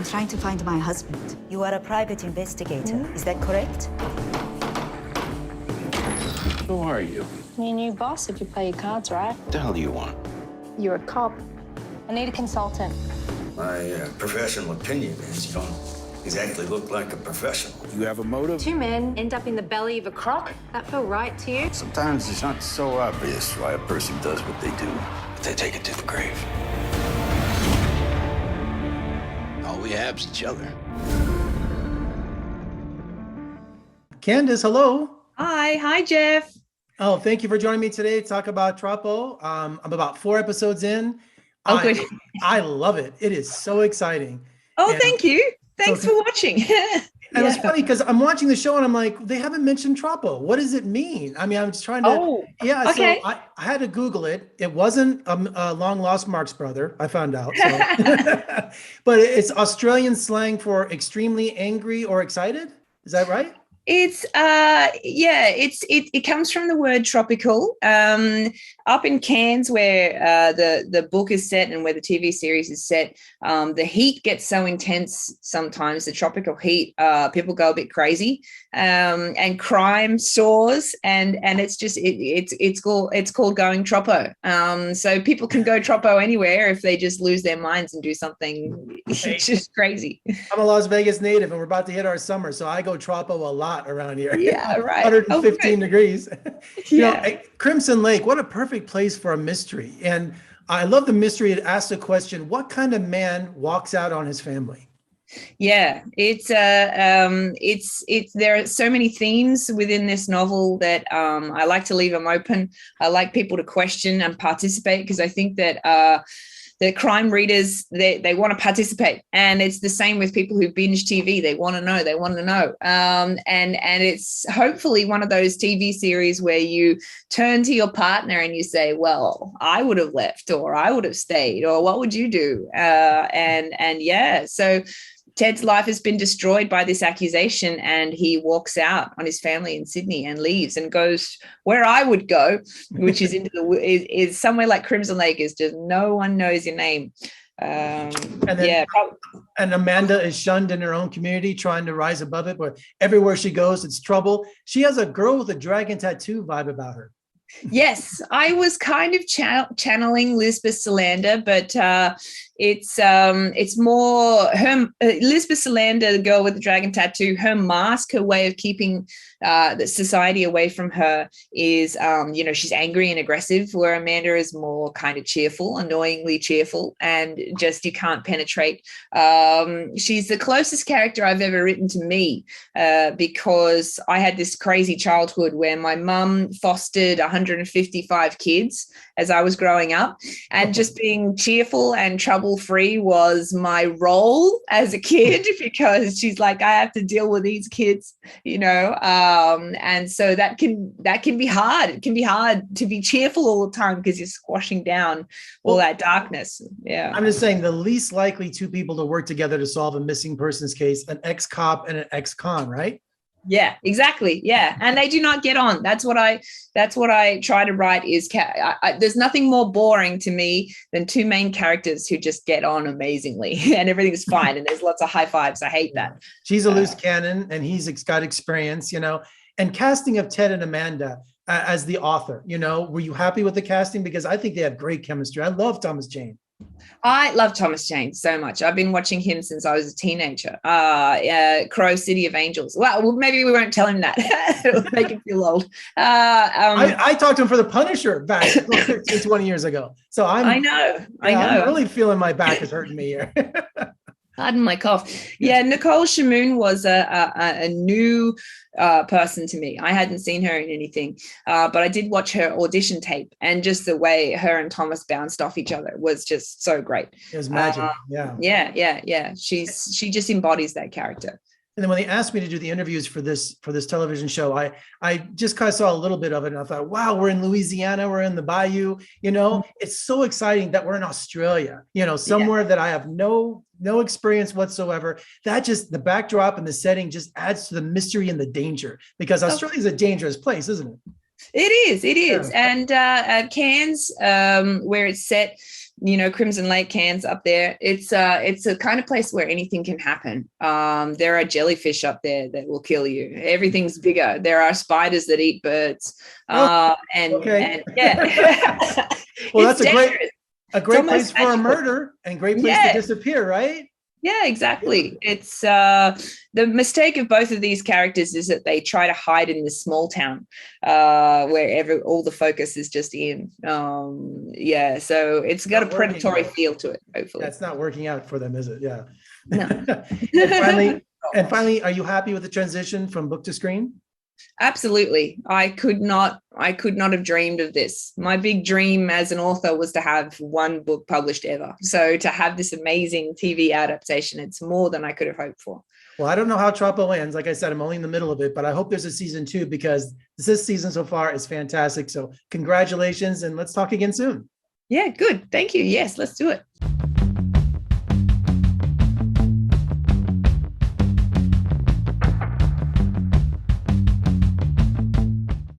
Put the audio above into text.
trying to find my husband. You are a private investigator, is that correct? Who are you? Your new boss if you play your cards right. What the hell do you want? You're a cop. I need a consultant. My professional opinion is you don't exactly look like a professional. You have a motive? Two men end up in the belly of a croc. That feel right to you? Sometimes it's not so obvious why a person does what they do, but they take it to the grave. All we have is each other. Candice, hello. Hi, Jeff. Oh, thank you for joining me today to talk about Troppo. I'm about 4 episodes in. Oh, good. I love it. It is so exciting. Oh, And thank you. Thanks for watching. And it's funny because I'm watching the show and I'm like, they haven't mentioned Troppo. What does it mean? I mean, I'm just trying to. Oh, yeah. okay. So I had to Google it. It wasn't a long lost Mark's brother. I found out. So. But it's Australian slang for extremely angry or excited. Is that right? It's it comes from the word tropical. Up in Cairns, where the book is set and where the TV series is set, the heat gets so intense sometimes, the tropical heat, people go a bit crazy, and crime soars, and it's called going troppo. So people can go troppo anywhere if they just lose their minds and do something just crazy. I'm a Las Vegas native and we're about to hit our summer, so I go Troppo a lot around here. Yeah, right. 115 degrees. Yeah. Crimson Lake, what a perfect place for a mystery. And I love the mystery. It asks the question, what kind of man walks out on his family? Yeah, it's there are so many themes within this novel that I like to leave them open. I like people to question and participate because I think that the crime readers, they want to participate, and it's the same with people who binge TV. They want to know, and it's hopefully one of those TV series where you turn to your partner and you say, well, I would have left, or I would have stayed, or what would you do? So Ted's life has been destroyed by this accusation, and he walks out on his family in Sydney and leaves and goes where I would go, which is is somewhere like Crimson Lake. Is just no one knows your name. And Amanda is shunned in her own community, trying to rise above it, but everywhere she goes, it's trouble. She has a girl with a dragon tattoo vibe about her. Yes, I was kind of channeling Lisbeth Salander, but it's more her. Lisbeth Salander, the girl with the dragon tattoo, her mask, her way of keeping the society away from her is, she's angry and aggressive, where Amanda is more kind of cheerful, annoyingly cheerful, and just you can't penetrate. She's the closest character I've ever written to me because I had this crazy childhood where my mum fostered 155 kids as I was growing up, and just being cheerful and trouble-free was my role as a kid because she's like, I have to deal with these kids, and so that can be hard. It can be hard to be cheerful all the time because you're squashing down all that darkness. Yeah. I'm just saying the least likely two people to work together to solve a missing persons case, an ex-cop and an ex-con, right? Yeah, exactly. Yeah. And they do not get on. That's what I try to write is there's nothing more boring to me than two main characters who just get on amazingly and everything's fine. And there's lots of high fives. I hate that. She's a loose cannon and he's got experience, and casting of Ted and Amanda as the author, were you happy with the casting? Because I think they have great chemistry. I love Thomas Jane. I love Thomas Jane so much. I've been watching him since I was a teenager. Crow, City of Angels. Well, maybe we won't tell him that. It'll make him feel old. I talked to him for The Punisher back 20 years ago. So I know. I'm really feeling my back is hurting me here. Pardon my cough. Yeah, Nicole Shamoon was a new person to me. I hadn't seen her in anything, but I did watch her audition tape, and just the way her and Thomas bounced off each other was just so great. It was magic. Yeah. She just embodies that character. And then when they asked me to do the interviews for this television show, I just kind of saw a little bit of it and I thought, wow, we're in Louisiana, we're in the Bayou, it's so exciting that we're in Australia, somewhere that I have no experience whatsoever. That just the backdrop and the setting just adds to the mystery and the danger, because Australia is a dangerous place, isn't it? It is. Yeah. And Cairns, where it's set, Crimson Lake, Cairns up there. It's a kind of place where anything can happen. There are jellyfish up there that will kill you. Everything's bigger. There are spiders that eat birds. Okay. And yeah. Well, that's dangerous. a great place magical. for a murder and great place to disappear, right? Yeah, exactly. It's the mistake of both of these characters is that they try to hide in this small town where all the focus is just in. So it's got a predatory feel to it, hopefully. That's not working out for them, is it? Yeah. No. and finally, are you happy with the transition from book to screen? Absolutely. I could not have dreamed of this. My big dream as an author was to have one book published ever. So to have this amazing TV adaptation, it's more than I could have hoped for. Well, I don't know how Troppo ends. Like I said, I'm only in the middle of it, but I hope there's a season 2 because this season so far is fantastic. So congratulations and let's talk again soon. Yeah, good. Thank you. Yes, let's do it.